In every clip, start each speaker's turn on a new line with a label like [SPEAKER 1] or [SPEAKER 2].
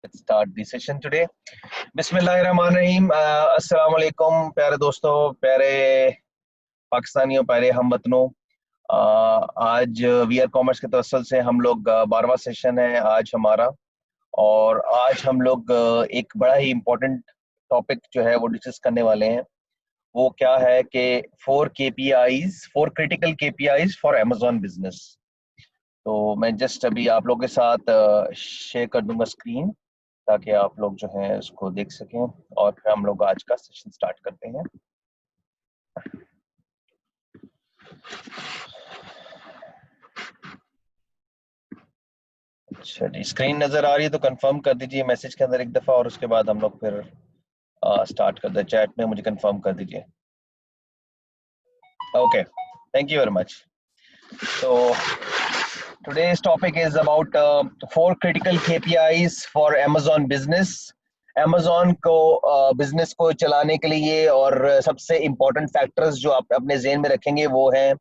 [SPEAKER 1] Let's start the session today. बिस्मिल्लाहिर्रहमानिर्रहीम। अस्सलाम वालेकुम प्यारे दोस्तों, प्यारे पाकिस्तानियों, प्यारे हमवतनों। आज वीआर कॉमर्स के तवस्सुल से हम लोग 12वां सेशन है आज हमारा। और आज हम लोग एक बड़ा ही इम्पोर्टेंट टॉपिक जो है वो डिस्कस करने वाले हैं। वो क्या है कि 4 critical KPIs for Amazon business. तो मैं जस्ट अभी आप लोगों के साथ शेयर कर दूंगा स्क्रीन, ताकि आप लोग जो है उसको देख सकें और फिर हम लोग आज का सेशन स्टार्ट करते हैं। अच्छा जी, स्क्रीन नजर आ रही है तो कंफर्म कर दीजिए मैसेज के अंदर एक दफा, और उसके बाद हम लोग फिर स्टार्ट कर दे। चैट में मुझे कंफर्म कर दीजिए। Okay, thank you very much. तो today's topic is about 4 critical KPIs for Amazon business. Amazon को बिजनेस को चलाने के लिए और सबसे इम्पोर्टेंट फैक्टर्स जो आप अपने ज़हन में रखेंगे वो हैं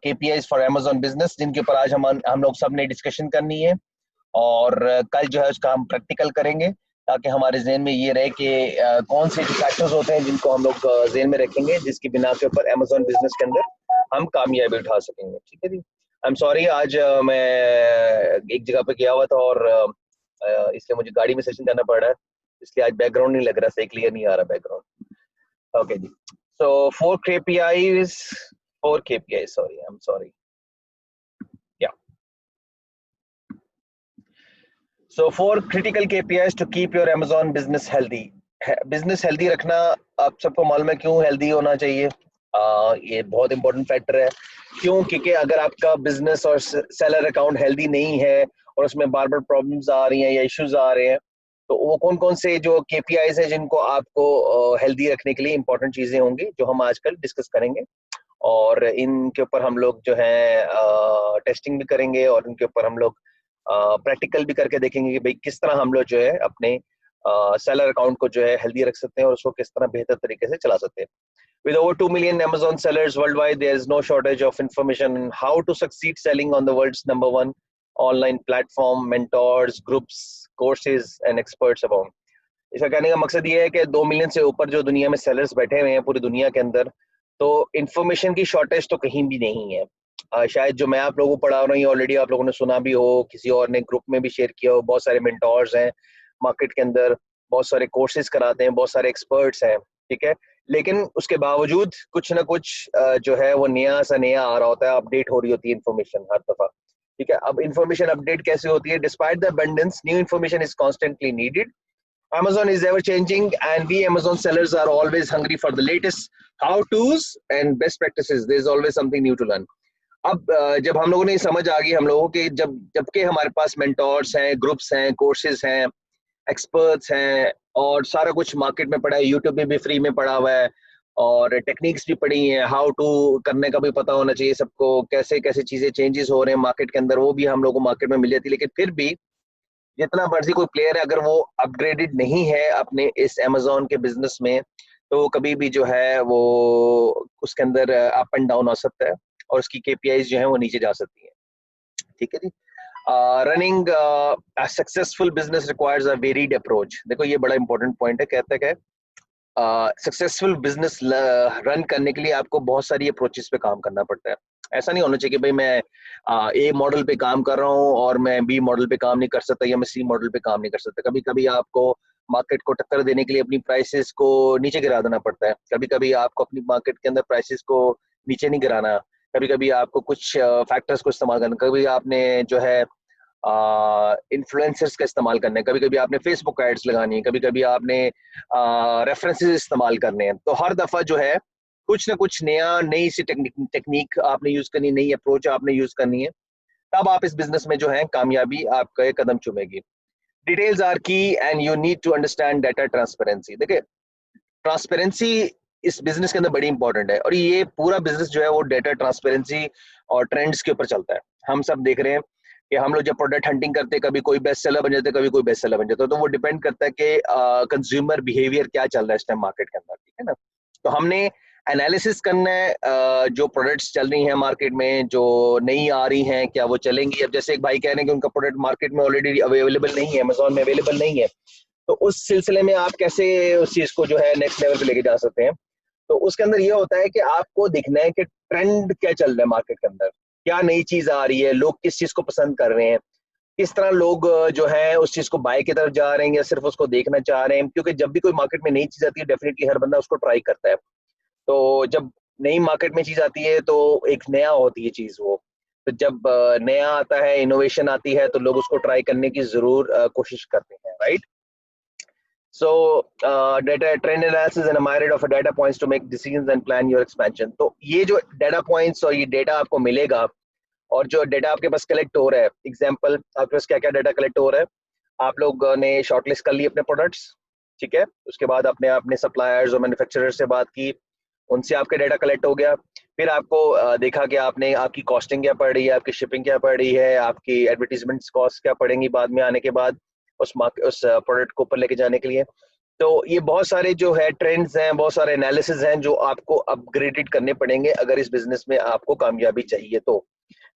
[SPEAKER 1] KPIs फॉर Amazon बिजनेस, जिनके ऊपर आज हम लोग सब ने डिस्कशन करनी है। और कल जो है उसका हम प्रैक्टिकल करेंगे, ताकि हमारे जहन में ये रहे कि कौन से फैक्टर्स होते हैं जिनको हम लोग जहन में रखेंगे, जिसकी बिना के ऊपर Amazon बिजनेस के अंदर हम कामयाबी उठा सकेंगे। ठीक है जी। आई एम सॉरी, आज मैं एक जगह पे गया हुआ था और इसलिए मुझे गाड़ी में सेशन करना पड़ रहा है, इसलिए आज बैकग्राउंड नहीं लग रहा, सही क्लियर नहीं आ रहा बैकग्राउंड। ओके जी। So 4 KPIs, sorry, I am sorry. So 4 critical KPIs to keep your Amazon business healthy. Business healthy रखना आप सबको मालूम है क्यों हेल्दी होना चाहिए। ये बहुत इंपॉर्टेंट फैक्टर है। क्यों? क्योंकि अगर आपका बिजनेस और सेलर अकाउंट हेल्दी नहीं है और उसमें बार बार प्रॉब्लम्स आ रही हैं या इश्यूज आ रहे हैं, तो वो कौन कौन से जो केपीआईज है जिनको आपको हेल्दी रखने के लिए इंपॉर्टेंट चीजें होंगी, जो हम आजकल डिस्कस करेंगे। और इनके ऊपर हम लोग जो है टेस्टिंग भी करेंगे और इनके ऊपर हम लोग प्रैक्टिकल भी करके देखेंगे कि भाई किस तरह हम लोग जो है अपने सेलर अकाउंट को जो है हेल्दी रख सकते हैं और उसको किस तरह बेहतर तरीके से चला सकते हैं। With over 2 million Amazon sellers worldwide, there is no shortage of information on how to succeed selling on the world's #1 online platform, mentors, groups, courses and experts abound. इसका कहने का मकसद ये है कि 2 मिलियन से ऊपर जो दुनिया में सेलर्स बैठे हुए हैं पूरी दुनिया के अंदर, तो इंफॉर्मेशन की शॉर्टेज तो कहीं भी नहीं है। शायद जो मैं आप लोगों को पढ़ा रहा हूँ ऑलरेडी आप लोगों ने सुना भी हो, किसी और ने ग्रुप में भी शेयर किया हो। बहुत सारे मेंटोर्स हैं मार्केट के अंदर, बहुत सारे कोर्सेज कराते हैं, बहुत सारे एक्सपर्ट्स हैं। ठीक है, लेकिन उसके बावजूद कुछ ना कुछ जो है वो नया सा नया आ रहा होता है, अपडेट हो रही होती है इन्फॉर्मेशन हर दफा। ठीक है, अब इन्फॉर्मेशन अपडेट कैसे होती है? Despite the abundance, new information is constantly needed. Amazon is ever changing, and we Amazon sellers are always hungry for the latest how to's and best practices. There is always something new to learn. अब जब हम लोगों ने समझ आ गई हम लोगों के, जबकि हमारे पास मेंटोर्स हैं, ग्रुप्स हैं, कोर्सेज हैं, एक्सपर्ट्स हैं और सारा कुछ मार्केट में पड़ा है, यूट्यूब में भी फ्री में पड़ा हुआ है और टेक्निक्स भी पड़ी हैं, हाउ टू करने का भी पता होना चाहिए सबको, कैसे कैसे चीज़ें चेंजेस हो रहे हैं मार्केट के अंदर, वो भी हम लोग को मार्केट में मिल जाती है। लेकिन फिर भी जितना मर्जी कोई प्लेयर है, अगर वो अपग्रेडेड नहीं है अपने इस अमेजोन के बिजनेस में, तो कभी भी जो है वो उसके अंदर अप एंड डाउन हो सकता है और उसकी केपीआईज जो है वो नीचे जा सकती है। ठीक है जी। Running successful business requires a varied approach. देखो ये बड़ा इंपॉर्टेंट पॉइंट है। कहता है सक्सेसफुल बिजनेस रन करने के लिए आपको बहुत सारी अप्रोचेस पे काम करना पड़ता है। ऐसा नहीं होना चाहिए कि भाई मैं ए मॉडल पे काम कर रहा हूँ और मैं बी मॉडल पे काम नहीं कर सकता या मैं सी मॉडल पे काम नहीं कर सकता। कभी कभी आपको मार्केट को टक्कर देने के लिए अपनी प्राइसेस को नीचे गिरा देना पड़ता है। कभी कभी आपको अपनी मार्केट के अंदर प्राइसेस को नीचे नहीं गिराना। कभी कभी आपको कुछ फैक्टर्स को इस्तेमाल करना। कभी आपने जो है इन्फ्लुएंसर्स का इस्तेमाल करना है, कभी कभी आपने फेसबुक एड्स लगानी है, कभी कभी आपने रेफरेंसेस इस्तेमाल करने हैं। तो हर दफा जो है कुछ ना कुछ नया, नई सी टेक्निक आपने यूज करनी, नई अप्रोच आपने यूज करनी है, तब आप इस बिजनेस में जो है कामयाबी आपका एक कदम चुमेगी। Details are key and you need to understand data transparency. देखिए, ट्रांसपेरेंसी इस बिजनेस के अंदर बड़ी इंपॉर्टेंट है और ये पूरा बिजनेस जो है वो डाटा ट्रांसपेरेंसी और ट्रेंड्स के ऊपर चलता है। हम सब देख रहे हैं कि हम लोग जब प्रोडक्ट हंटिंग करते हैं, कभी कोई बेस्ट सेलर बन जाते हैं, कभी कोई बेस्ट सेलर बन जाता है, तो वो डिपेंड करता है कि कंज्यूमर बिहेवियर क्या चल रहा है इस टाइम मार्केट के अंदर। ठीक है ना? तो हमने एनालिसिस करना है जो प्रोडक्ट्स चल रही हैं मार्केट में, जो नहीं आ रही हैं, क्या वो चलेंगी। अब जैसे एक भाई कह रहे हैं कि उनका प्रोडक्ट मार्केट में ऑलरेडी अवेलेबल नहीं है, अमेजोन में अवेलेबल नहीं है, तो उस सिलसिले में आप कैसे उस चीज़ को जो है नेक्स्ट लेवल पे लेके जा सकते हैं। तो उसके अंदर ये होता है कि आपको दिखना है कि ट्रेंड क्या चल रहा है मार्केट के अंदर, क्या नई चीज़ आ रही है, लोग किस चीज़ को पसंद कर रहे हैं, किस तरह लोग जो है उस चीज़ को बाय की तरफ जा रहे हैं या सिर्फ उसको देखना चाह रहे हैं। क्योंकि जब भी कोई मार्केट में नई चीज़ आती है डेफिनेटली हर बंदा उसको ट्राई करता है। तो जब नई मार्केट में चीज़ आती है तो एक नया होती है चीज़ वो। तो जब नया आता है, इनोवेशन आती है, तो लोग उसको ट्राई करने की ज़रूर कोशिश करते हैं, right? So, data trend analysis and a myriad of data points to make decisions and plan your expansion. तो ये जो data points और ये data आपको मिलेगा और जो data आपके पास collect हो रहा है, example आपके पास क्या क्या data collect हो रहा है, आप लोग ने shortlist कर ली अपने products, ठीक है? उसके बाद आपने अपने suppliers और manufacturers से बात की, उनसे आपका डेटा कलेक्ट हो गया। फिर आपको देखा कि आपने आपकी कॉस्टिंग क्या पड़ रही है, आपकी शिपिंग क्या पड़ रही है, आपकी एडवर्टीजमेंट कॉस्ट क्या पड़ेंगी बाद में आने के बाद उस प्रोडक्ट को ऊपर लेके जाने के लिए। तो ये बहुत सारे जो है ट्रेंड्स हैं, बहुत सारे एनालिसिस हैं जो आपको अपग्रेडेड करने पड़ेंगे अगर इस बिजनेस में आपको कामयाबी चाहिए। तो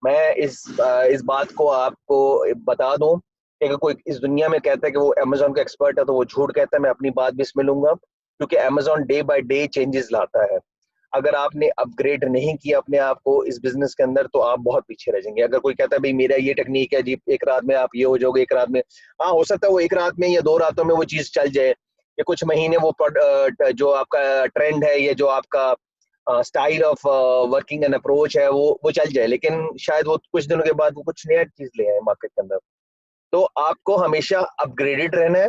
[SPEAKER 1] मैं इस बात को आपको बता दूं कि अगर कोई इस दुनिया में कहता है कि वो अमेजोन का एक्सपर्ट है तो वो झूठ कहता है। मैं अपनी बात भी इसमें लूंगा, क्योंकि Amazon day by day changes लाता है। अगर आपने अपग्रेड नहीं किया अपने आप को इस बिजनेस के अंदर तो आप बहुत पीछे रह जाएंगे। अगर कोई कहता है भाई मेरा ये टेक्निक है जी, एक रात में आप ये हो जाओगे, एक रात में, हाँ हो सकता है वो एक रात में या 2 रातों में वो चीज चल जाए, या कुछ महीने वो जो आपका ट्रेंड है या जो आपका style of working and approach है वो चल जाए, लेकिन शायद वो कुछ दिनों के बाद वो कुछ नया चीज ले आए मार्केट के अंदर। तो आपको हमेशा अपग्रेडेड रहना है,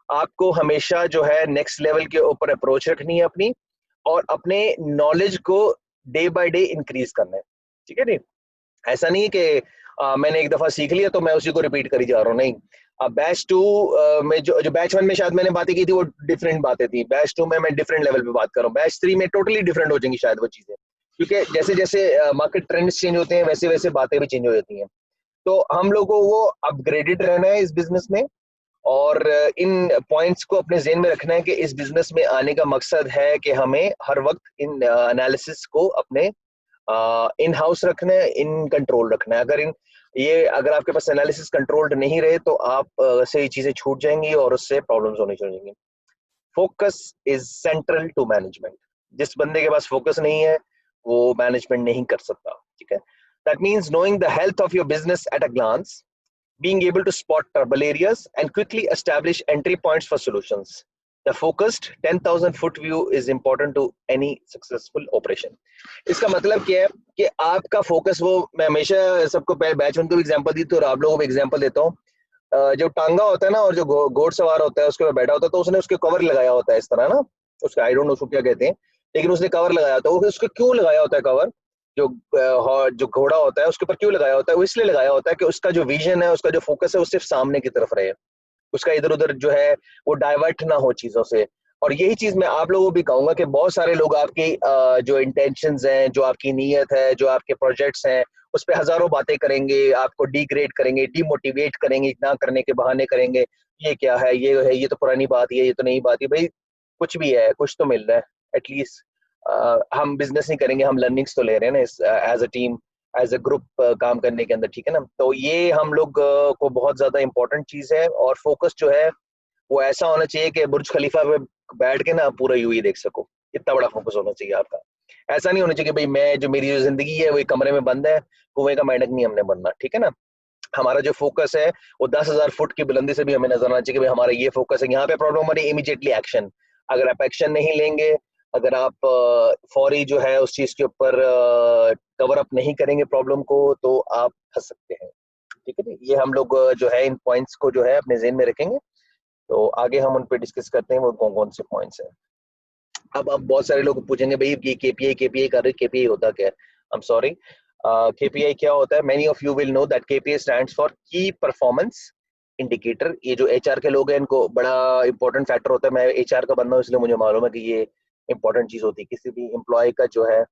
[SPEAKER 1] आपको हमेशा जो है नेक्स्ट लेवल के ऊपर अप्रोच रखनी है अपनी, और अपने नॉलेज को डे बाय डे इंक्रीज करना है, ठीक है नहीं? ऐसा नहीं है कि मैंने एक दफा सीख लिया तो मैं उसी को रिपीट करी जा रहा हूँ, नहीं। अब बैच 2 में जो बैच 1 में शायद मैंने बातें की थी वो डिफरेंट बातें थी, बैच 2 में मैं डिफरेंट लेवल पे बात कर रहा हूँ, बैच 3 में टोटली डिफरेंट हो जाएंगी शायद वो चीजें, क्योंकि जैसे जैसे मार्केट ट्रेंड्स चेंज होते हैं वैसे वैसे बातें भी चेंज हो जाती हैं। तो हम लोगों को अपग्रेडेड रहना है इस बिजनेस में, और इन पॉइंट्स को अपने ज़हन में रखना है कि इस बिजनेस में आने का मकसद है कि हमें हर वक्त इन एनालिसिस को अपने इन हाउस रखना है, इन कंट्रोल रखना है। अगर आपके पास एनालिसिस कंट्रोल्ड नहीं रहे तो आप से ये चीजें छूट जाएंगी और उससे प्रॉब्लम्स होनी शुरू हो जाएंगी। Focus is central to management. जिस बंदे के पास फोकस नहीं है वो मैनेजमेंट नहीं कर सकता, ठीक है? That means knowing the health of your business at a glance, being able to spot trouble areas and quickly establish entry points for solutions. The focused 10,000 foot view is important to any successful operation. इसका मतलब क्या है कि आपका focus वो, मैं हमेशा सबको पहले बैच 1 को एग्जांपल दी तो आप लोगों को एग्जांपल देता हूँ। जो टांगा होता है ना और जो घोड़सवार होता है उसके ऊपर बैठा होता है तो उसने उसके कवर लगाया होता है इस तरह ना, उसका आई डोंट नो उसको क्या कहते हैं, लेकिन उसने कवर लगाया होता है। वो उसको क्यों लगाया होता है कवर? जो घोड़ा होता है उसके ऊपर क्यों लगाया होता है? वो इसलिए लगाया होता है कि उसका जो विजन है, उसका जो फोकस है वो सिर्फ सामने की तरफ रहे, उसका इधर उधर जो है वो डाइवर्ट ना हो चीजों से। और यही चीज मैं आप लोगों को भी कहूंगा कि बहुत सारे लोग आपकी जो इंटेंशंस हैं, जो आपकी नीयत है, जो आपके प्रोजेक्ट्स हैं, उस पर हजारों बातें करेंगे, आपको डिग्रेड करेंगे, डिमोटिवेट करेंगे, ना करने के बहाने करेंगे, ये क्या है, ये तो पुरानी बात है, ये तो नई बात है। भाई कुछ भी है, कुछ तो मिल रहा है एटलीस्ट। हम बिजनेस नहीं करेंगे, हम लर्निंग्स तो ले रहे हैं ना as a team, as a group काम करने के अंदर, ठीक है ना? तो ये हम लोग को बहुत ज्यादा इंपॉर्टेंट चीज है। और फोकस जो है वो ऐसा होना चाहिए कि बुर्ज खलीफा पे बैठ के ना पूरा यूं ही देख सको, इतना बड़ा फोकस होना चाहिए आपका। ऐसा नहीं होना चाहिए कि भाई मैं जो मेरी जो जिंदगी है वो एक कमरे में बंद है, कुएं का मेंढक नहीं हमने बनना, ठीक है ना? हमारा जो फोकस है वो 10,000 फुट की बुलंदी से भी हमें नजर आना चाहिए कि भाई हमारा ये फोकस है। यहाँ पे प्रॉब्लम हमारी इमीडिएटली एक्शन, अगर आप एक्शन नहीं लेंगे, अगर आप फौरी जो है उस चीज के ऊपर कवर अप नहीं करेंगे प्रॉब्लम को, तो आप फंस सकते हैं, ठीक है? ये हम लोग जो है इन पॉइंट्स को जो है अपने जेहन में रखेंगे। तो आगे हम उन पे डिस्कस करते हैं वो कौन कौन से पॉइंट्स हैं। अब बहुत सारे लोग पूछेंगे भाई ये केपीआई कर रहे, केपीआई होता क्या है? आई एम सॉरी, केपीआई क्या होता है? Many of you will know that KPI stands for की परफॉर्मेंस इंडिकेटर। ये जो एचआर के लोग हैं इनको बड़ा इंपॉर्टेंट फैक्टर होता है। मैं एचआर का बंदा हूँ इसलिए मुझे मालूम है कि ये इंपॉर्टेंट चीज होती है। किसी भी एम्प्लॉय का जो है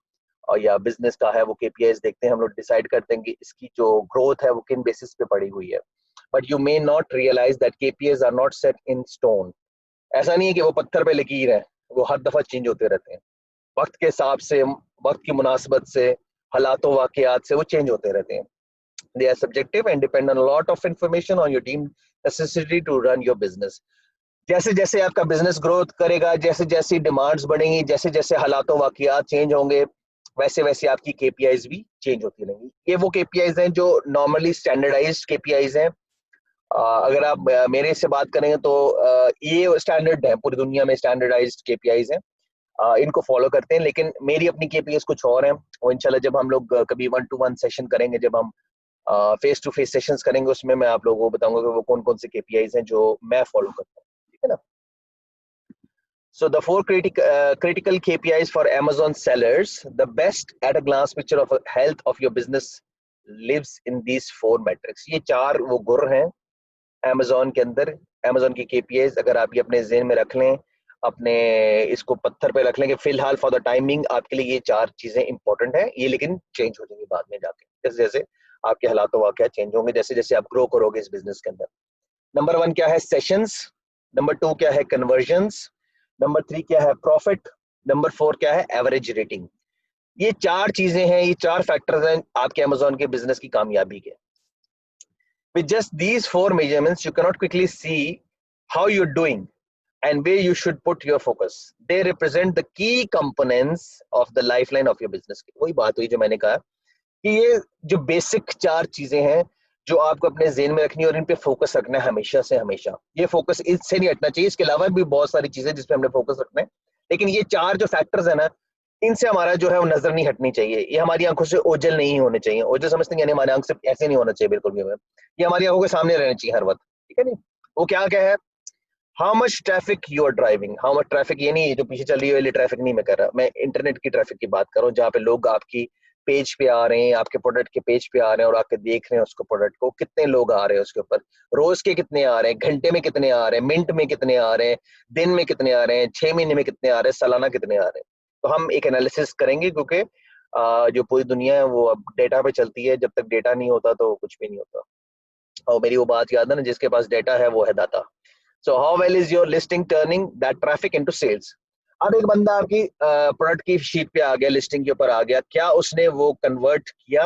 [SPEAKER 1] और या बिजनेस का है वो केपीआईज देखते हैं, हम लोग डिसाइड करते हैं कि इसकी जो ग्रोथ है वो किन बेसिस पे पड़ी हुई है। But you may not realize that KPIs are not set in stone. ऐसा नहीं है कि वो पत्थर पे लकीर है, वो हर दफा चेंज होते रहते हैं। वक्त के हिसाब से, वक्त की मुनासबत से, हालातों वाकयात से वो चेंज होते रहते हैं. They are subjective and depend on a lot of information on your team necessity to run your business. जैसे जैसे आपका बिजनेस ग्रोथ करेगा, जैसे जैसे डिमांड्स बढ़ेंगी, जैसे जैसे हालातों वाकयात चेंज होंगे, वैसे वैसे आपकी केपीआईज भी चेंज होती रहेंगी. ये वो केपीआईज हैं जो नॉर्मली स्टैंडर्डाइज्ड केपीआईज हैं. अगर आप मेरे से बात करेंगे तो ये स्टैंडर्ड है, पूरी दुनिया में स्टैंडर्डाइज्ड केपीआईज हैं. इनको फॉलो करते हैं, लेकिन मेरी अपनी केपीआईज कुछ और हैं. और इंशाल्लाह जब हम लोग कभी 1-to-1 सेशन करेंगे, जब हम फेस टू फेस सेशंस करेंगे, उसमें मैं आप लोगों को बताऊंगा कि वो कौन कौन से केपीआईज हैं जो मैं फॉलो करता हूँ. ठीक है ना. So the four critical KPIs for Amazon sellers, the best at a glance picture of health of your business lives in these four metrics. ये चार वो गुर हैं Amazon के अंदर. Amazon की KPIs अगर आप ये अपने ज़हन में रख लें, अपने इसको पत्थर पे रख लें कि फिलहाल फॉर द टाइमिंग आपके लिए ये चार चीजें इंपॉर्टेंट हैं. ये लेकिन चेंज हो जाएंगी बाद में जाके, जैसे जैसे आपके हालात वाकया चेंज होंगे, जैसे जैसे आप ग्रो करोगे इस बिजनेस के अंदर. नंबर 1 क्या है? सेशंस. नंबर 2 क्या है? कन्वर्जन्स. नंबर 3 क्या है? प्रॉफिट. नंबर 4 क्या है? Average rating. ये चार चीजें हैं, ये चार फैक्टर्स हैं आपके अमेजोन के बिजनेस की कामयाबी के. With just these four measurements, you cannot quickly see how you're doing and where you should put your focus. They represent the key components of the lifeline of your business. वही बात हुई जो मैंने कहा कि ये जो बेसिक चार चीजें हैं जो आपको अपने ज़हन में रखनी है और इन पे फोकस रखना है हमेशा से हमेशा. ये फोकस इससे नहीं हटना चाहिए. इसके अलावा भी बहुत सारी चीजें जिस पे हमने फोकस रखना है, लेकिन ये चार जो फैक्टर्स है ना, इनसे हमारा जो है वो नजर नहीं हटनी चाहिए. ये हमारी आंखों से ओझल नहीं होने चाहिए. ओझल समझते हैं, यानी हमारी आंख से ऐसे नहीं होना चाहिए बिल्कुल भी. हमें ये हमारी आंखों के सामने रहना चाहिए हर वक्त. ठीक है नहीं. वो क्या क्या है? How much traffic you are driving. How much traffic, ये नहीं जो पीछे चल रही है वाली ट्रैफिक नहीं मैं कर रहा, मैं इंटरनेट की ट्रैफिक की बात कर रहा हूँ, जहाँ पे लोग आपकी पेज पे आ रहे हैं, आपके प्रोडक्ट के पेज पे आ रहे हैं और आके देख रहे हैं उसको, प्रोडक्ट को. कितने लोग आ रहे हैं उसके ऊपर, रोज के कितने आ रहे हैं, घंटे में कितने आ रहे हैं, मिनट में कितने आ रहे हैं, दिन में कितने आ रहे हैं, 6 महीने में कितने आ रहे हैं, सालाना कितने आ रहे हैं. तो हम एक एनालिसिस करेंगे, क्योंकि जो पूरी दुनिया है वो अब डेटा पे चलती है. जब तक डेटा नहीं होता तो कुछ भी नहीं होता. और मेरी वो बात याद है ना, जिसके पास डेटा है वो है data. So how well is your listing turning that traffic into sales. अब एक बंदा आपकी प्रोडक्ट की शीट पे आ गया, लिस्टिंग के ऊपर आ गया, क्या उसने वो कन्वर्ट किया,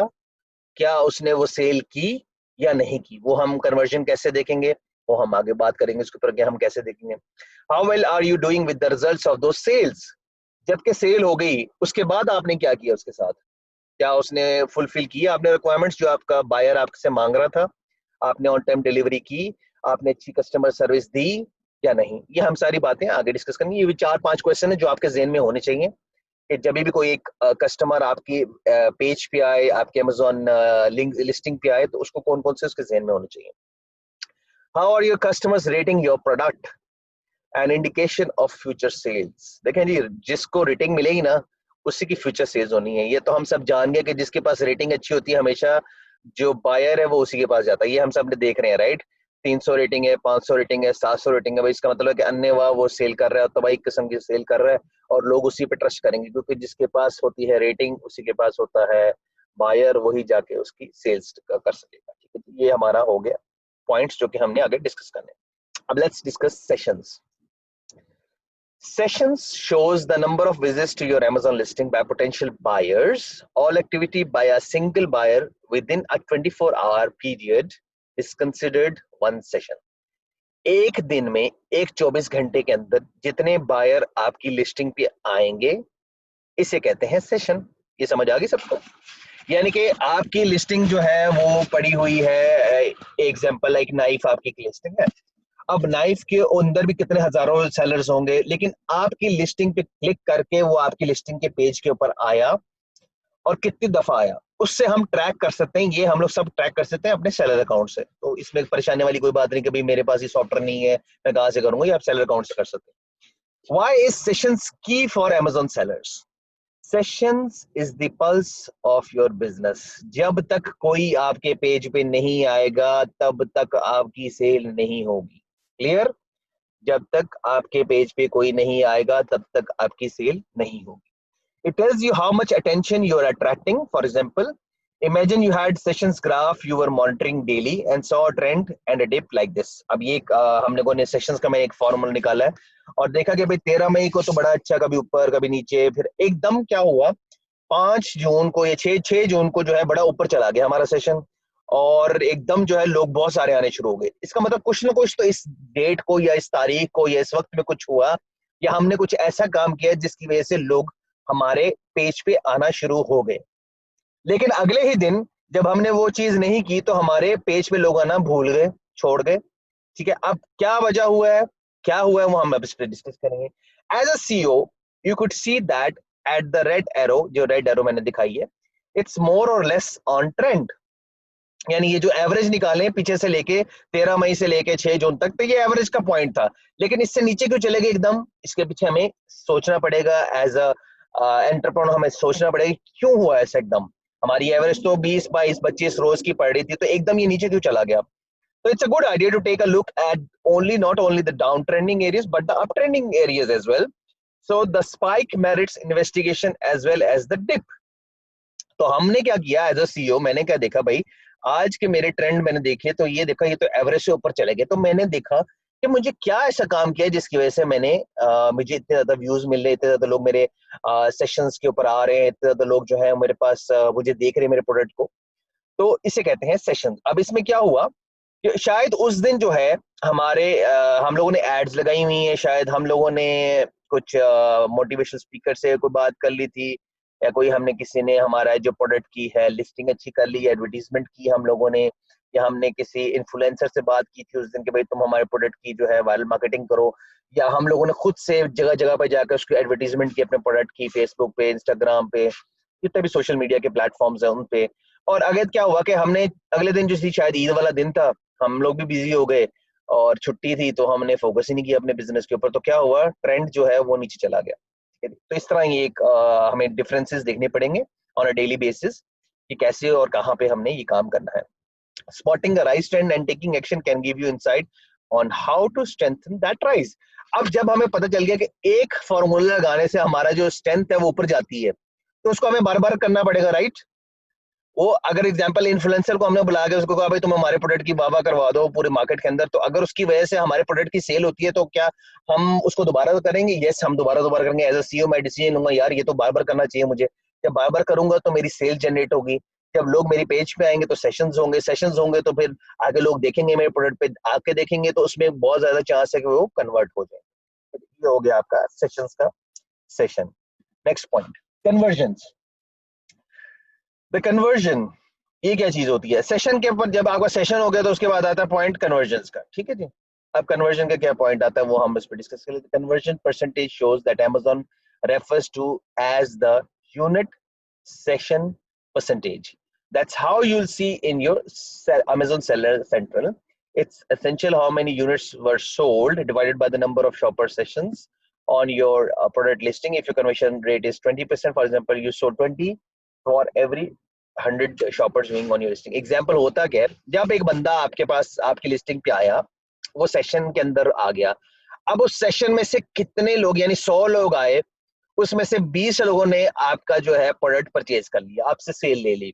[SPEAKER 1] क्या उसने वो सेल की या नहीं की? वो हम कन्वर्जन कैसे देखेंगे, वो हम आगे बात करेंगे उसके ऊपर कि हम कैसे देखेंगे. How well are you doing with the results of those sales. जबकि सेल हो गई, उसके बाद आपने क्या किया उसके साथ, क्या उसने फुलफिल किया आपने रिक्वायरमेंट्स जो आपका बायर आपसे मांग रहा था, आपने ऑन टाइम डिलीवरी की, आपने अच्छी कस्टमर सर्विस दी या नहीं. ये हम सारी बातें आगे डिस्कस करेंगे. ये भी 4-5 क्वेश्चन है जो आपके ज़हन में होने चाहिए कि जब भी कोई एक कस्टमर आपकी पेज पे आए, आपके अमेजोन लिंक लिस्टिंग पे आए, तो उसको कौन कौन से उसके ज़हन में होने चाहिए. How are your customers rating your product, an indication of future sales. देखें जी, जिसको रेटिंग मिलेगी ना उसी की फ्यूचर सेल्स होनी है. ये तो हम सब जान गए कि जिसके पास रेटिंग अच्छी होती है हमेशा जो बायर है वो उसी के पास जाता है. ये हम सब ने देख रहे हैं, राइट. 300 रेटिंग है, 500 रेटिंग है, 700 रेटिंग है, भाई इसका मतलब है कि अन्य वो सेल कर रहा है, तो भाई किस्म की सेल कर रहा है और लोग उसी पे ट्रस्ट करेंगे, क्योंकि जिसके पास होती है रेटिंग उसी के पास होता है बायर, वही जाके उसकी सेल्स कर सकेगा. ठीक है, ये हमारा हो गया पॉइंट्स जो कि हमने आगे डिस्कस करने. अब let's discuss sessions. Sessions shows the number of visits to your Amazon listing by potential buyers. All activity by a single buyer within a 24-hour period is considered one session. एक दिन में, एक 24 घंटे के अंदर जितने बायर आपकी listing पे आएंगे, इसे कहते हैं सेशन. ये समझ आ गई सबको? यानी कि आपकी लिस्टिंग जो है वो पड़ी हुई है, एग्जांपल लाइक नाइफ आपकी लिस्टिंग है. अब नाइफ के अंदर भी कितने हजारों सेलर्स होंगे, लेकिन आपकी लिस्टिंग पे क्लिक करके वो आपकी लिस्टिंग के पेज के ऊपर आया और कितनी दफा आया, उससे हम ट्रैक कर सकते हैं. ये हम लोग सब ट्रैक कर सकते हैं अपने सेलर अकाउंट से. तो इसमें परेशानी वाली कोई बात नहीं कि भाई मेरे पास ये सॉफ्टवेयर नहीं है, मैं कहां से करूंगा. ये आप सेलर अकाउंट से कर सकते हैं. Why is sessions key for Amazon sellers? Sessions is the pulse of your business. जब तक कोई आपके पेज पे नहीं आएगा तब तक आपकी सेल नहीं होगी. क्लियर? जब तक आपके पेज पे कोई नहीं आएगा तब तक आपकी सेल नहीं होगी. It tells you how much attention you are attracting. For example, Imagine you had sessions graph you were monitoring daily and saw a trend and a dip like this. अब ये हम लोगों ने सेशंस का मैं एक फॉर्मूला निकाला है और देखा कि भाई 13 मई को तो बड़ा अच्छा, कभी ऊपर कभी नीचे, फिर एकदम क्या हुआ 5 जून को या 6 जून को जो है बड़ा ऊपर चला गया हमारा सेशन, और एकदम जो है लोग बहुत सारे आने शुरू हो गए। इसका मतलब कुछ ना कुछ तो इस डेट को या इस तारीख को या इस वक्त में कुछ हुआ, या हमने कुछ ऐसा काम किया जिसकी वजह से लोग हमारे पेज पे आना शुरू हो गए। लेकिन अगले ही दिन जब हमने वो चीज नहीं की तो हमारे पेज पे लोग आना भूल गए, छोड़ गए। ठीक है, अब क्या वजह हुआ है, क्या हुआ है वो हम अब इस पे डिस्कस करेंगे। As a CEO you could see that at the red arrow, जो रेड एरो मैंने दिखाई है, इट्स मोर और लेस ऑन ट्रेंड। यानी ये जो एवरेज निकाले पीछे से लेके 13 मई से लेके 6 जून तक, तो ये एवरेज का पॉइंट था। लेकिन इससे नीचे क्यों चले गए एकदम, इसके पीछे हमें सोचना पड़ेगा। एज अ एंटरप्रेन्योर हमें सोचना पड़ेगा क्यों हुआ ऐसा एकदम। हमारी एवरेज तो 20 22 25 रोज की पड़ रही थी, तो एकदम ये नीचे क्यों चला गया। So it's a good idea to take a look at not only the downtrending areas but the uptrending areas as well. So the spike merits investigation as well as the dip. तो हमने क्या किया as a CEO, मैंने क्या देखा भाई, आज के मेरे ट्रेंड मैंने देखे तो ये देखा ये तो एवरेज से ऊपर चले गए। तो मैंने देखा कि मुझे क्या ऐसा काम किया जिसकी वजह से मुझे इतने ज्यादा व्यूज मिल रहे, इतने ज्यादा लोग मेरे सेशंस के ऊपर आ रहे हैं, इतने ज्यादा लोग जो है मेरे पास मुझे देख रहे हैं मेरे प्रोडक्ट को। तो इसे कहते हैं सेशन। अब इसमें क्या हुआ कि शायद उस दिन जो है हम लोगों ने एड्स लगाई हुई है, शायद हम लोगों ने कुछ मोटिवेशनल स्पीकर से कोई बात कर ली थी, या कोई हमने किसी ने हमारा जो प्रोडक्ट की है लिस्टिंग अच्छी कर ली, एडवर्टीजमेंट की हम लोगों ने, या हमने किसी इन्फ्लुएंसर से बात की थी उस दिन के भाई तुम हमारे प्रोडक्ट की जो है वायरल मार्केटिंग करो, या हम लोगों ने खुद से जगह जगह पर जाकर उसकी एडवर्टीजमेंट की अपने प्रोडक्ट की, फेसबुक पे, इंस्टाग्राम पे, जितने भी सोशल मीडिया के प्लेटफॉर्म्स हैं उन पे। और अगर क्या हुआ कि हमने अगले दिन जो थी शायद ईद वाला दिन था, हम लोग भी बिजी हो गए और छुट्टी थी, तो हमने फोकस ही नहीं किया अपने बिजनेस के ऊपर, तो क्या हुआ ट्रेंड जो है वो नीचे चला गया। ठीक है, तो इस तरह ये एक हमें डिफरेंसेस देखने पड़ेंगे ऑन अ डेली बेसिस कि कैसे और कहाँ पे हमने ये काम करना है। Spotting a rise trend and taking action can give you insight on how to strengthen that rise. अब जब हमें पता चल गया कि एक फॉर्मूला लगाने से हमारा जो स्ट्रेंथ है वो ऊपर जाती है, तो उसको हमें बार बार करना पड़ेगा, राइट। वो अगर एग्जांपल इन्फ्लुएंसर को हमने बुला के उसको कहा भाई तुम हमारे प्रोडक्ट की वाह करवा दो पूरे मार्केट के अंदर, तो अगर उसकी वजह से हमारे प्रोडक्ट की सेल होती है तो क्या हम उसको दोबारा तो करेंगे? यस, हम दोबारा दोबारा करेंगे। एज अ सीईओ मैं डिसीजन लूंगा यार ये तो बार बार करना चाहिए मुझे। जब बार बार करूंगा तो मेरी सेल जनरेट होगी, जब लोग मेरी पेज पे आएंगे तो सेशंस होंगे, तो फिर आगे लोग देखेंगे मेरे प्रोडक्ट पे आके देखेंगे, तो उसमें बहुत ज्यादा चांस है कि वो कन्वर्ट हो जाए। ये हो गया आपका सेशंस का session. Next point, convergence. The conversion ये क्या चीज होती है? सेशन के ऊपर जब आपका सेशन हो गया तो उसके बाद आता है पॉइंट कन्वर्जन का। ठीक है जी, अब कन्वर्जन का क्या पॉइंट आता है वो हम इस पर डिस्कस कर लेते हैं। Conversion percentage shows that Amazon refers to as the unit session percentage. That's how you'll see in your Amazon Seller Central. It's essential how many units were sold divided by the number of shopper sessions on your product listing. If your conversion rate is 20%, for example, you sold 20 for every 100 shoppers wing on your listing. Example होता क्या है, जब एक बंदा आपके पास आपकी listing पे आया, वो सेशन के अंदर आ गया, अब उस सेशन में से कितने लोग यानी 100 लोग आए, उसमें से 20 लोगों ने आपका जो है प्रोडक्ट परचेज कर लिया, आपसे सेल ले ली,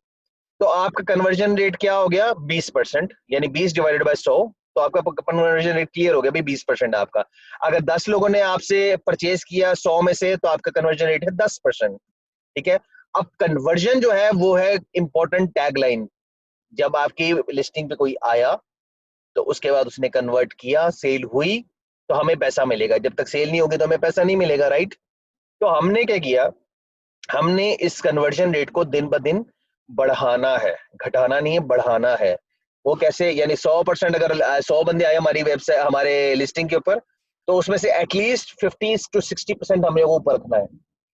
[SPEAKER 1] तो आपका कन्वर्जन रेट क्या हो गया? 20%, यानी 20 डिवाइडेड बाय 100, तो आपका कन्वर्जन रेट क्लियर हो गया भाई 20% आपका। अगर 10 लोगों ने आपसे परचेज किया 100 में से, तो आपका कन्वर्जन रेट है 10%। ठीक है, अब कन्वर्जन जो है वो है इंपॉर्टेंट टैगलाइन। जब आपकी लिस्टिंग पे कोई आया तो उसके बाद उसने कन्वर्ट किया, सेल हुई, तो हमें पैसा मिलेगा। जब तक सेल नहीं होगी तो हमें पैसा नहीं मिलेगा, राइट। तो हमने क्या किया, हमने इस कन्वर्जन रेट को दिन ब दिन बढ़ाना है, घटाना नहीं है, बढ़ाना है। वो कैसे? यानी 100% अगर 100 बंदे आए हमारी वेबसाइट हमारे लिस्टिंग के ऊपर, तो उसमें से एटलीस्ट 50 to 60% हमें वो ऊपर रखना है।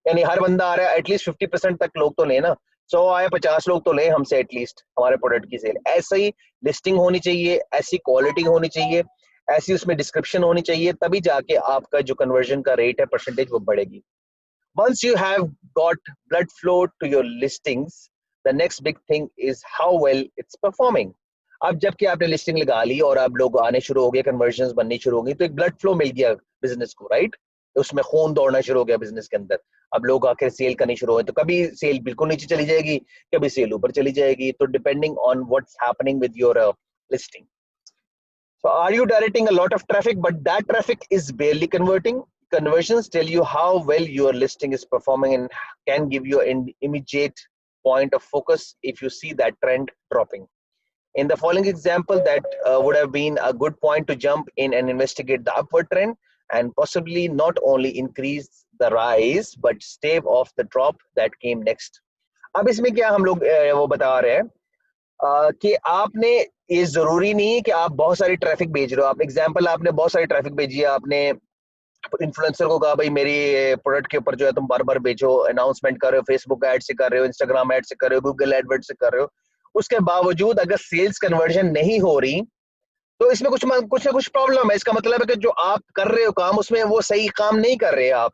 [SPEAKER 1] यानी हर बंदा आ रहा है एटलीस्ट 50% तक लोग तो लेना, 100 आए 50 लोग तो ले हमसे एटलीस्ट हमारे प्रोडक्ट की सेल। ऐसे ही लिस्टिंग होनी चाहिए, ऐसी क्वालिटी होनी चाहिए, ऐसी उसमें डिस्क्रिप्शन होनी चाहिए, तभी जाके आपका जो कन्वर्जन का रेट है परसेंटेज वो बढ़ेगी। Once you have got blood flow to your listings, the next big thing is how well it's performing. अब जबकि आपने लिस्टिंग लगा ली और अब लोग आने शुरू हो गए, कन्वर्जन्स बननी शुरू हो गई, तो एक ब्लड फ्लो मिल गया बिजनेस को, राइट। उसमें खून दौड़ना शुरू हो गया बिजनेस के अंदर। अब लोग आकर सेल करनी शुरू हुए, तो कभी सेल बिल्कुल नीचे चली जाएगी, कभी सेल ऊपर चली जाएगी, तो depending on what's happening with your listing. So are you directing a lot of traffic, but that traffic is barely converting? Conversions tell you how well your listing is performing and can give you an immediate point of focus if you see that trend dropping. In the following example, that would have been a good point to jump in and investigate the upward trend and possibly not only increase the rise but stave off the drop that came next. अब इसमें क्या हम लोग वो बता रहे हैं कि आपने, ये जरूरी नहीं है कि आप बहुत सारी ट्रैफिक भेज रहे हो. आप एग्जांपल, आपने बहुत सारी ट्रैफिक भेजी है, आपने इन्फ्लुएंसर को कहा भाई मेरी प्रोडक्ट के ऊपर जो है तुम बार बार भेजो, अनाउंसमेंट कर रहे हो, फेसबुक एड से कर रहे हो, इंस्टाग्राम एड से कर रहे हो, गूगल एडवर्ड से कर रहे हो, उसके बावजूद अगर सेल्स कन्वर्जन नहीं हो रही तो इसमें कुछ ना कुछ प्रॉब्लम है. इसका मतलब है कि जो आप कर रहे हो काम, उसमें वो सही काम नहीं कर रहे आप.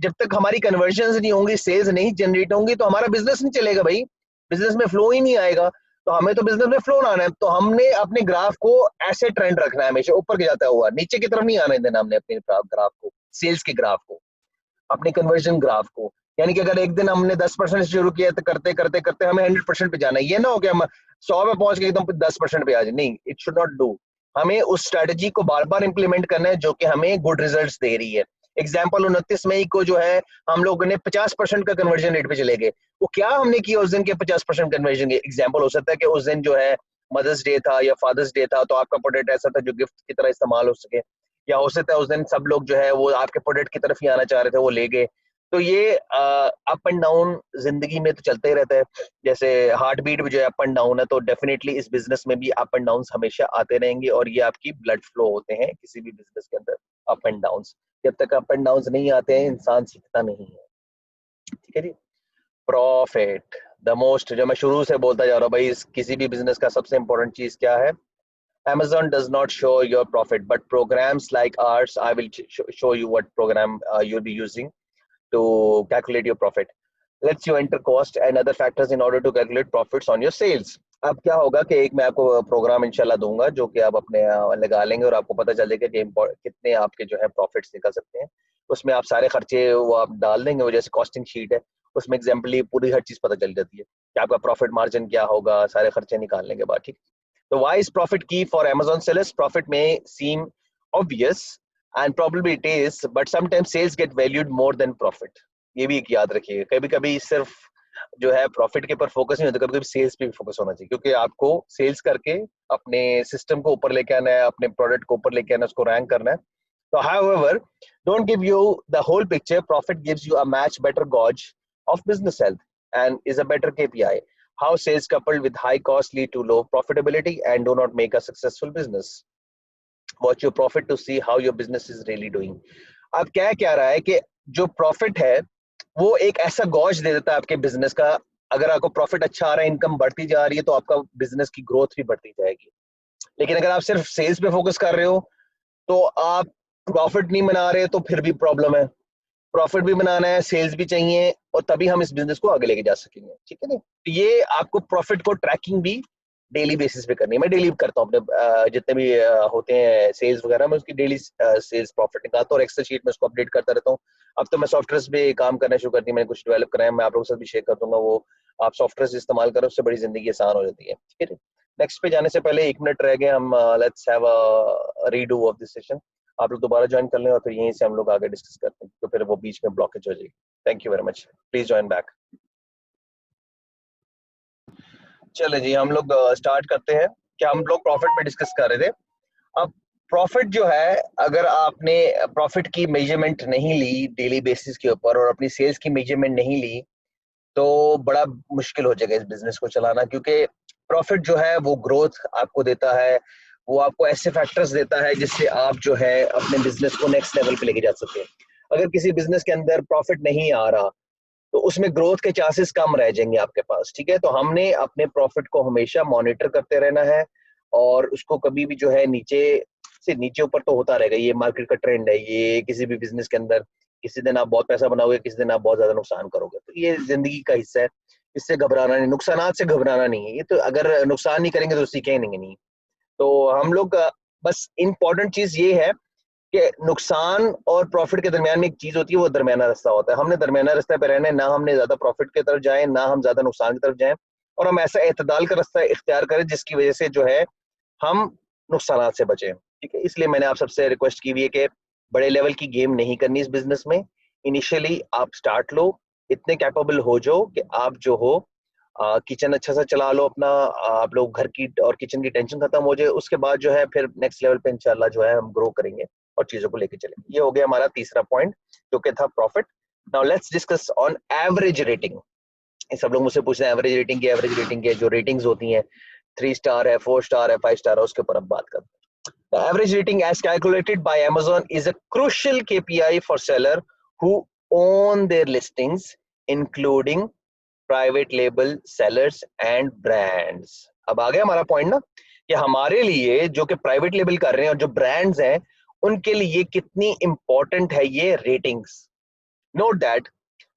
[SPEAKER 1] जब तक हमारी कन्वर्जन नहीं होंगी, सेल्स नहीं जनरेट होंगी, तो हमारा बिजनेस नहीं चलेगा भाई, बिजनेस में फ्लो ही नहीं आएगा. तो हमें तो बिजनेस में फ्लो आना है, तो हमने अपने ग्राफ को ऐसे ट्रेंड रखना है, हमेशा ऊपर के जाता हुआ, नीचे की तरफ नहीं आने देना हमने अपने ग्राफ को, सेल्स के ग्राफ को, अपने कन्वर्जन ग्राफ को. यानी कि अगर एक दिन हमने 10% से शुरू किया तो करते करते करते हमें 100% पे जाना है. ये ना हो कि हम 100 पे पहुंच के एकदम 10% पे आ जाए, नहीं, इट शुड नॉट डू. हमें उस स्ट्रेटजी को बार बार इंप्लीमेंट करना है जो कि हमें गुड रिजल्ट्स दे रही है. एग्जाम्पल 29 मई को जो है हम लोगों ने 50% का कन्वर्जन रेट पे चले गए. वो क्या हमने किया उस दिन के 50% कन्वर्जन के? एग्जाम्पल हो सकता है कि उस दिन जो है मदर्स डे था या फादर्स डे था, तो आपका प्रोडक्ट ऐसा था जो गिफ्ट की तरह इस्तेमाल हो सके, या हो सकता है उस दिन सब लोग जो है वो आपके प्रोडक्ट की तरफ ही आना चाह रहे थे, वो ले गए. तो ये अप एंड डाउन जिंदगी में तो चलता ही रहता है. जैसे हार्ट बीट भी जो है अप एंड डाउन है, तो डेफिनेटली इस बिजनेस में भी अप एंड डाउन हमेशा आते रहेंगे, और ये आपकी ब्लड फ्लो होते हैं किसी भी बिजनेस के अंदर, अप एंड डाउन. जब तक अप एंड डाउन नहीं आते हैं इंसान सीखता नहीं है. ठीक है जी. प्रॉफिट द मोस्ट, जो मैं शुरू से बोलता जा रहा हूँ भाई, किसी भी बिजनेस का सबसे इंपॉर्टेंट चीज क्या है? Amazon does not show your profit, but programs like ours, I will show you what program you'll be using to calculate your profit. Lets you enter cost and other factors in order to calculate profits on your sales. अब क्या होगा कि एक मैं आपको programme इंशाल्लाह दूंगा जो कि आप अपने लगा लेंगे और आपको पता चलेगा कि कितने आपके जो है प्रॉफिट्स निकल सकते हैं. उसमें आप सारे खर्चे वो आप डाल देंगे, वो जैसे कॉस्टिंग शीट है उसमें एग्जाम्पली पूरी हर चीज पता चल जाती है कि आपका प्रॉफिट मार्जिन क्या होगा, सारे खर्चे निकालने के बाद. ठीक. तो why is profit key for Amazon sellers? Profit may seem obvious and probably it is, but sometimes sales get valued more than profit. ये भी एक याद रखिएगा, कभी कभी सिर्फ जो है प्रॉफिट के ऊपर फोकस नहीं होता, कभी कभी सेल्स पे भी फोकस होना चाहिए, क्योंकि आपको सेल्स करके अपने सिस्टम को ऊपर लेके आना है, अपने प्रोडक्ट को ऊपर लेके आना है, उसको रैंक करना है. तो however, don't give you the whole picture. Profit gives you a much better gauge of business health and is a better KPI. How sales coupled with high cost lead to low profitability and do not make a successful business. Watch your profit to see how your business is really doing. अब क्या रहा है कि जो profit है वो एक ऐसा गॉज दे देता है आपके बिजनेस का. अगर आपको प्रॉफिट अच्छा आ रहा है, इनकम बढ़ती जा रही है, तो आपका बिजनेस की ग्रोथ भी बढ़ती जाएगी. लेकिन अगर आप सिर्फ सेल्स पे फोकस कर रहे हो तो आप प्रॉफिट नहीं बना रहे, तो फिर भी प्रॉब्लम है. प्रॉफिट भी बनाना है, सेल्स भी चाहिए, और तभी हम इस बिजनेस को आगे लेके जा सकेंगे. ठीक है ना. ये आपको प्रॉफिट को ट्रैकिंग भी डेली बेसिस पे करनी है. मैं डेली करता हूँ अपने जितने भी होते हैं सेल्स वगैरह, मैं उसकी डेली सेल्स प्रॉफिट निकालता हूँ और एक्सेल शीट में उसको अपडेट करता रहता हूँ. अब तो मैं सॉफ्टवेयर पे काम करना शुरू कर दी, मैंने कुछ डेवलप कराया, मैं आप लोगों के साथ भी शेयर कर दूंगा. वो आप सॉफ्टवेयर इस्तेमाल करो, उससे बड़ी जिंदगी आसान हो जाती है. ठीक है. नेक्स्ट पे जाने से पहले 1 मिनट रह गए, हम let's have a redo of this session. आप लोग दोबारा ज्वाइन कर लें और फिर यहीं से हम लोग आगे डिस्कस करते हैं, तो फिर वो बीच में ब्लॉकेज हो जाएगी. Thank you very much. Please join back. चले जी, हम लोग स्टार्ट करते हैं. क्या हम लोग प्रॉफिट पे डिस्कस कर रहे थे. अब प्रॉफिट जो है, अगर आपने प्रॉफिट की मेजरमेंट नहीं ली डेली बेसिस के ऊपर और अपनी सेल्स की मेजरमेंट नहीं ली, तो बड़ा मुश्किल हो जाएगा इस बिजनेस को चलाना. क्योंकि प्रॉफिट जो है वो ग्रोथ आपको देता है, वो आपको ऐसे फैक्टर्स देता है जिससे आप जो है अपने बिजनेस को नेक्स्ट लेवल पे लेके जा सकते हैं. अगर किसी बिजनेस के अंदर प्रॉफिट नहीं आ रहा तो उसमें ग्रोथ के चांसेस कम रह जाएंगे आपके पास. ठीक है. तो हमने अपने प्रॉफिट को हमेशा मॉनिटर करते रहना है, और उसको कभी भी जो है नीचे से नीचे ऊपर तो होता रहेगा. ये मार्केट का ट्रेंड है, ये किसी भी बिजनेस के अंदर. किसी दिन आप बहुत पैसा बनाओगे, किसी दिन आप बहुत ज्यादा नुकसान करोगे, तो ये जिंदगी का हिस्सा है. इससे घबराना नहीं, नुकसानात से घबराना नहीं है. ये तो अगर नुकसान नहीं करेंगे तो सीखेंगे नहीं. तो हम लोग बस इम्पोर्टेंट चीज ये है कि नुकसान और प्रॉफिट के दरमियान में एक चीज होती है, वो दरमियाना रास्ता होता है। हमने दरमियाना रास्ते पे रहना है, ना हमने ज्यादा प्रॉफिट की तरफ जाएं ना हम ज्यादा नुकसान की तरफ जाएं, और हम ऐसा एतदाल का रास्ता इख्तियार करें जिसकी वजह से जो है हम नुकसान से बचें। ठीक है, इसलिए मैंने आप सबसे रिक्वेस्ट की हुई है कि बड़े लेवल की गेम नहीं करनी इस बिजनेस में। इनिशियली आप स्टार्ट लो, इतने कैपेबल हो जाओ कि आप जो हो किचन अच्छा सा चला लो अपना, आप लोग घर की और किचन की टेंशन खत्म हो जाए, उसके बाद जो है फिर नेक्स्ट लेवल पे इंशाल्लाह जो है हम ग्रो करेंगे और चीजों को लेके चलेंगे। ये हो गया हमारा तीसरा पॉइंट जो कि था profit. Now let's discuss on average rating. सब लोग मुझसे पूछ रहे हैं एवरेज रेटिंग की जो रेटिंग्स होती हैं 3 स्टार है, 4 स्टार है, 5 स्टार है, उसके ऊपर अब बात करते हैं। The average rating as calculated by Amazon is a crucial KPI for seller who own their listings, including private label sellers and brands. अब आ गया हमारा पॉइंट ना कि हमारे लिए जो कि प्राइवेट लेबल कर रहे हैं और जो ब्रांड्स हैं उनके लिए कितनी इंपॉर्टेंट है ये ratings. Note that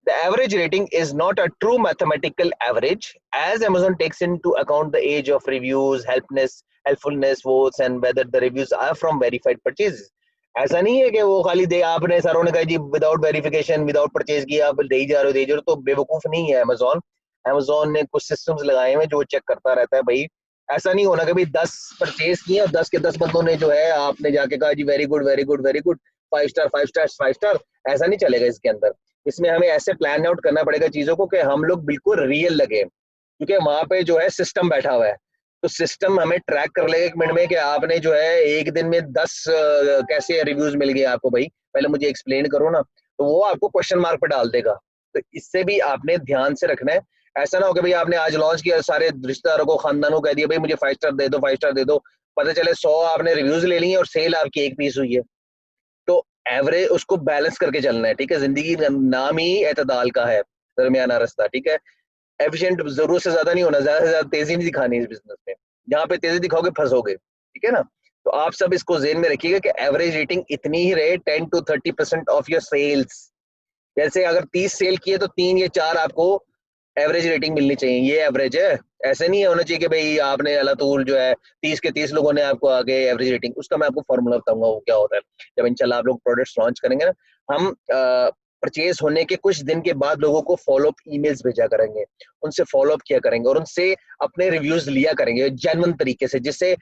[SPEAKER 1] the average rating is not a true mathematical average, as Amazon takes into account the age of reviews, helpfulness, votes, and whether the reviews are from verified purchases. ऐसा नहीं है कि वो खाली दे आपने सरों ने कहा जी विदाउट वेरिफिकेशन विदाउट परचेज किया आप दे ही जा रहे हो, तो बेवकूफ नहीं है अमेजोन। अमेजोन ने कुछ सिस्टम्स लगाए हैं जो चेक करता रहता है भाई। ऐसा नहीं होना कि भाई 10 परचेज किए और 10 के 10 बंदों ने जो है आपने जाके कहा जी very good very good very good 5 star 5 star 5 star, ऐसा नहीं चलेगा इसके अंदर। इसमें हमें ऐसे प्लान आउट करना पड़ेगा चीजों को कि हम लोग बिल्कुल रियल लगे, क्योंकि वहां पे जो है सिस्टम बैठा हुआ है, तो सिस्टम हमें ट्रैक कर लेगा 1 मिनट में कि आपने जो है एक दिन में 10 कैसे रिव्यूज मिल गए आपको, भाई पहले मुझे एक्सप्लेन करो ना, तो वो आपको क्वेश्चन मार्क पे डाल देगा। तो इससे भी आपने ध्यान से रखना है। ऐसा ना हो कि भाई आपने आज लॉन्च किया सारे रिश्तेदारों को खानदानों को कह दिया भाई मुझे 5 स्टार दे दो 5 स्टार दे दो, पता चले 100 आपने रिव्यूज ले लिए और सेल आपकी एक पीस हुई है। तो एवरेज उसको बैलेंस करके चलना है। ठीक है, जिंदगी का नाम ही एतदाल का है, दरमियाना रास्ता। ठीक है, एफिशिएंट जरूरत से ज्यादा नहीं होना, ज्यादा से ज्यादा तेजी नहीं दिखानी इस बिजनेस में, जहां पे तेजी दिखाओगे फंसोगे। ठीक है ना, तो आप सब इसको जेन में रखिएगा कि एवरेज रेटिंग इतनी ही रहे 10 to 30% ऑफ योर सेल्स। जैसे अगर 30 सेल किए तो 3 या 4 आपको एवरेज रेटिंग मिलनी चाहिए, ये एवरेज है। ऐसे नहीं होना चाहिए कि भाई आपने अलातूल जो है 30 के 30 लोगों ने आपको आगे एवरेज रेटिंग, उसका मैं आपको फॉर्मूला बताऊंगा वो क्या होता है जब इंशाल्लाह आप लोग प्रोडक्ट्स लॉन्च करेंगे ना। हम परचेज होने के कुछ दिन के बाद लोगों को फॉलोअप ईमेल्स भेजा करेंगे, उनसे फॉलोअप किया करेंगे और उनसे अपने रिव्यूज लिया करेंगे जेन्युइन तरीके से, जिससे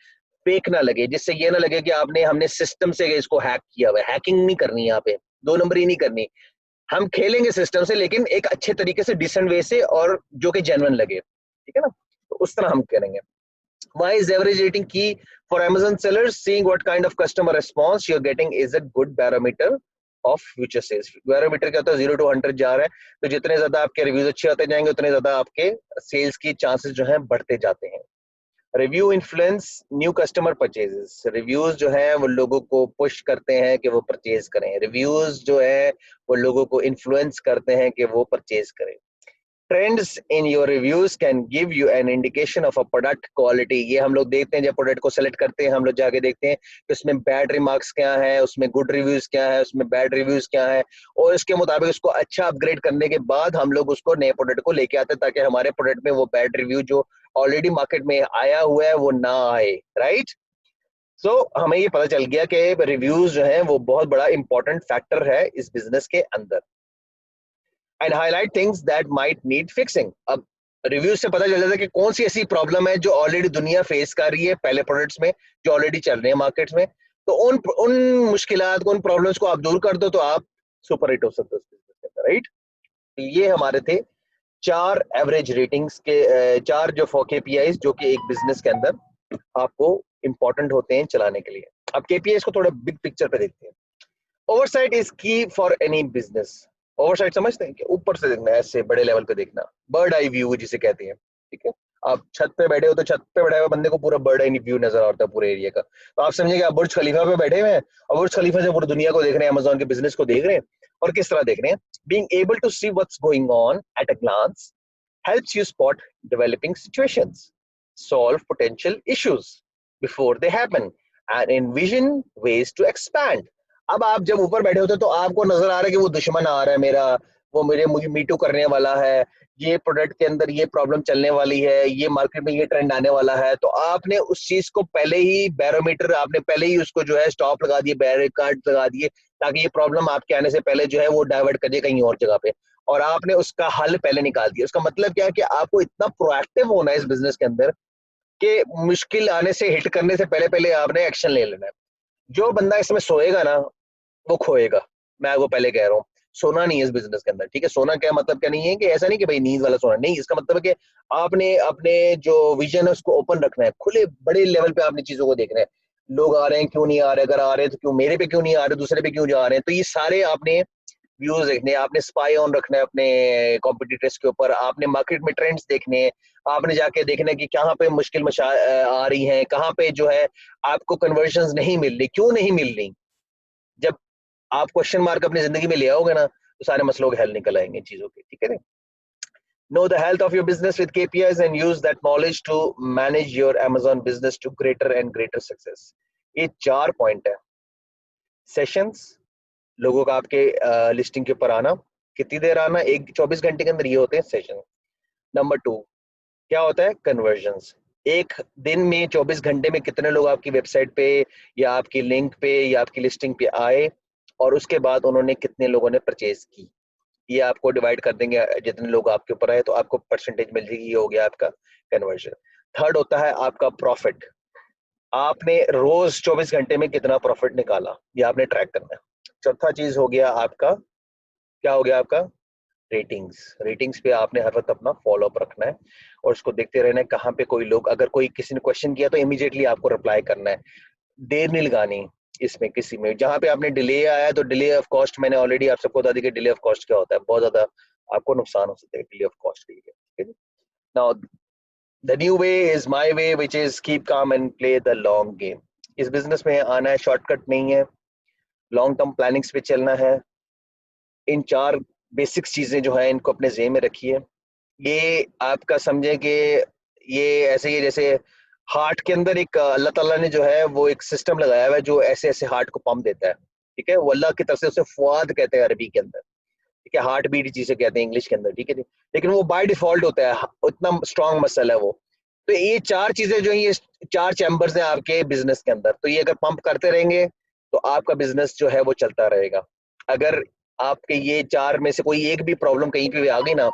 [SPEAKER 1] फेक ना लगे, जिससे ये ना लगे कि आपने हमने सिस्टम से इसको हैक किया हुआ है। हैकिंग नहीं करनी यहाँ पे, 2 नंबरी नहीं करनी। हम खेलेंगे सिस्टम से लेकिन एक अच्छे तरीके से डिसेंट वे से और जो कि जेन्युइन लगे। ठीक है ना, तो उस तरह हम करेंगे। Why is average rating key for Amazon sellers? Seeing what kind of customer response you're getting is a good barometer of future sales. Barometer क्या होता है, 0 to 100 जा रहा है, तो जितने ज्यादा आपके रिव्यूज अच्छे होते जाएंगे उतने ज्यादा आपके सेल्स की चांसेस जो है बढ़ते जाते हैं। Review influence new customer purchases. Reviews जो है वो लोगों को पुश करते हैं कि वो परचेज करें, रिव्यूज जो है वो लोगों को इन्फ्लुएंस करते हैं कि वो परचेज करें। Trends in your reviews can give you N indication of a product quality. ये हम लोग देखते हैं जब प्रोडक्ट को सेलेक्ट करते हैं, हम लोग जाके देखते हैं कि उसमें बैड रिमार्क्स क्या है, उसमें गुड रिव्यूज क्या है, उसमें बैड रिव्यूज क्या है, और इसके मुताबिक उसको अच्छा अपग्रेड करने के बाद हम लोग उसको नए प्रोडक्ट को लेके आते हैं ताकि हमारे प्रोडक्ट में वो बैड रिव्यू जो ऑलरेडी मार्केट में आया हुआ है वो ना आए। राइट, सो हमें ये पता चल गया कि रिव्यूज जो है वो बहुत बड़ा इंपॉर्टेंट फैक्टर है इस बिजनेस के अंदर। And highlight things that might need fixing. अब रिव्यूज से पता चल जाता है कि कौन सी ऐसी प्रॉब्लम है जो ऑलरेडी दुनिया फेस कर रही है पहले प्रोडक्ट्स में जो ऑलरेडी चल रहे हैं मार्केट्स में, तो उन उन मुश्किलात को, उन प्रॉब्लम्स को आप दूर कर दो तो आप सुपर हिट हो सकते हो उस business के अंदर। राइट, ये हमारे थे 4 एवरेज रेटिंग्स के 4 जो केपीआईज जो कि एक बिजनेस के अंदर आपको इंपॉर्टेंट होते हैं चलाने के लिए। अब केपीआईज को थोड़ा बिग पिक्चर पे देखते हैं। ओवरसाइट इज की फॉर एनी बिजनेस। ओवरसाइट समझते हैं कि ऊपर से देखना, ऐसे बड़े लेवल पे देखना, बर्ड आई व्यू जिसे कहते हैं। ठीक है, आप छत पे बैठे हो तो छत पे बैठे हुए बंदे को पूरा बर्ड आई व्यू नजर आता है पूरे एरिया का, तो आप समझिए आप बुर्ज खलीफा पे बैठे हुए हैं और बुर्ज खलीफा से पूरी दुनिया को देख रहे हैं, अमेज़न के बिजनेस को देख रहे हैं। और किस तरह देख रहे हैं, being able to see what's going on at a glance helps you spot developing situations, solve potential issues before they happen, and envision ways to expand. अब आप जब ऊपर बैठे होते हो तो आपको नजर आ रहा है कि वो दुश्मन आ रहा है मेरा, वो मुझे मुझे मीटू करने वाला है, ये प्रोडक्ट के अंदर ये प्रॉब्लम चलने वाली है, ये मार्केट में ये ट्रेंड आने वाला है, तो आपने उस चीज को पहले ही बैरोमीटर, आपने पहले ही उसको जो है स्टॉप लगा दिए, बैरिकेड लगा दिए, ताकि ये प्रॉब्लम आपके आने से पहले जो है वो डाइवर्ट कर दिए कहीं और जगह पे, और आपने उसका हल पहले निकाल दिया। उसका मतलब क्या है कि आपको इतना प्रोएक्टिव होना है इस बिजनेस के अंदर कि मुश्किल आने से हिट करने से पहले पहले आपने एक्शन ले लेना है। जो बंदा इसमें सोएगा ना वो खोएगा, मैं वो पहले कह रहा हूँ। सोना नहीं है इस बिजनेस के अंदर, ठीक है। सोना क्या मतलब, क्या नहीं है कि ऐसा नहीं कि भाई नींद वाला सोना नहीं, इसका मतलब है कि आपने अपने जो विजन है उसको ओपन रखना है, खुले बड़े लेवल पे आपने चीजों को देखना है। लोग आ रहे हैं क्यों नहीं आ रहे, अगर आ रहे हैं तो क्यों, मेरे पे क्यों नहीं आ रहे, दूसरे पे क्यों जा रहे हैं, तो ये सारे आपने व्यूज देखने हैं, आपने स्पाई ऑन रखना है अपने कॉम्पिटिटर्स के ऊपर, आपने मार्केट में ट्रेंड्स देखने हैं, आपने जाके देखना है कि कहाँ पे मुश्किल आ रही हैं, कहाँ पे जो है आपको कन्वर्जन नहीं मिल रही, क्यों नहीं मिल रही। जब आप क्वेश्चन मार्क अपनी जिंदगी में ले आओगे ना तो सारे मसलों के हल निकल आएंगे चीजों के, ठीक है ना। Know the health of your business with KPIs and use that knowledge to manage your Amazon business to greater and greater success. ये 4 पॉइंट है। सेशंस, लोगों का आपके लिस्टिंग के ऊपर आना, कितनी देर आना, एक 24 घंटे के अंदर ये होते हैं सेशन। नंबर 2 क्या होता है, कन्वर्जन्स। एक दिन में 24 घंटे में कितने लोग आपकी वेबसाइट पे या आपकी लिंक पे या आपकी लिस्टिंग पे आए, और उसके बाद उन्होंने कितने लोगों ने परचेज की, ये आपको डिवाइड कर देंगे, जितने लोग आपके ऊपर आए तो आपको परसेंटेज मिल जाएगी, ये हो गया आपका कन्वर्जन। थर्ड होता है आपका प्रॉफिट, आपने रोज 24 घंटे में कितना प्रॉफिट निकाला, ये आपने ट्रैक करना है। चौथा चीज हो गया आपका, क्या हो गया आपका, रेटिंग्स। रेटिंग्स पे आपने हर वक्त अपना फॉलो अप रखना है और उसको देखते रहना है, कहाँ पे कोई लोग, अगर कोई किसी ने क्वेश्चन किया तो इमीडिएटली आपको रिप्लाई करना है, देर नहीं लगानी इसमें किसी में। जहां पे आपने डिले आया तो डिले ऑफ कॉस्ट, मैंने ऑलरेडी आप सबको बता दी कि डिले ऑफ कॉस्ट क्या होता है, बहुत ज्यादा आपको नुकसान हो सकता है डिले ऑफ कॉस्ट के लिए। Now the new way is my way which is keep calm and play the long game. इस बिजनेस में आना है, शॉर्टकट नहीं है, लॉन्ग टर्म प्लानिंग्स पे चलना है। इन 4 बेसिक्स चीजें जो है इनको अपने जेब में रखिए। ये आपका समझे कि ये ऐसे ही जैसे हार्ट के अंदर एक अल्लाह ताला ने जो है वो एक सिस्टम लगाया हुआ है जो ऐसे ऐसे हार्ट को पंप देता है, ठीक है। वो अल्लाह की तरफ से, उसे फुआद कहते हैं अरबी के अंदर, ठीक है, हार्ट बीट जिसे कहते हैं इंग्लिश के अंदर, ठीक है। लेकिन वो बाय डिफॉल्ट होता है, उतना स्ट्रांग मसल है वो। तो ये 4 चीजें जो है, ये 4 चैम्बर्स हैं आपके बिजनेस के अंदर, तो ये अगर पंप करते रहेंगे तो आपका बिजनेस जो है वो चलता रहेगा। अगर आपके ये 4 में से कोई एक भी प्रॉब्लम कहीं पे भी आ गई ना,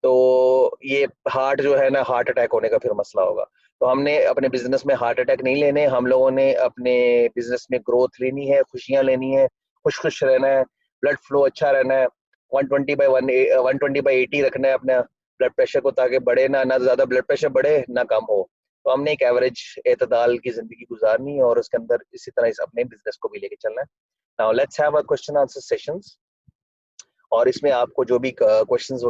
[SPEAKER 1] तो ये हार्ट जो है ना, हार्ट अटैक होने का फिर मसला होगा। तो हमने अपने बिजनेस में हार्ट अटैक नहीं लेने, हम लोगों ने अपने बिजनेस में ग्रोथ लेनी है, खुशियां लेनी है, खुश खुश रहना है, ब्लड फ्लो अच्छा रहना है, 120/80 रखना है अपना ब्लड प्रेशर को, ताकि बढ़े ना ज्यादा ब्लड प्रेशर बढ़े ना कम हो। तो हमने एक एवरेज एतदाल की जिंदगी गुजारनी है और उसके अंदर इसी तरह इस अपने बिजनेस को भी लेके चलना है। Now let's have a question answer sessions, और इसमें आपको जो भी क्वेश्चंस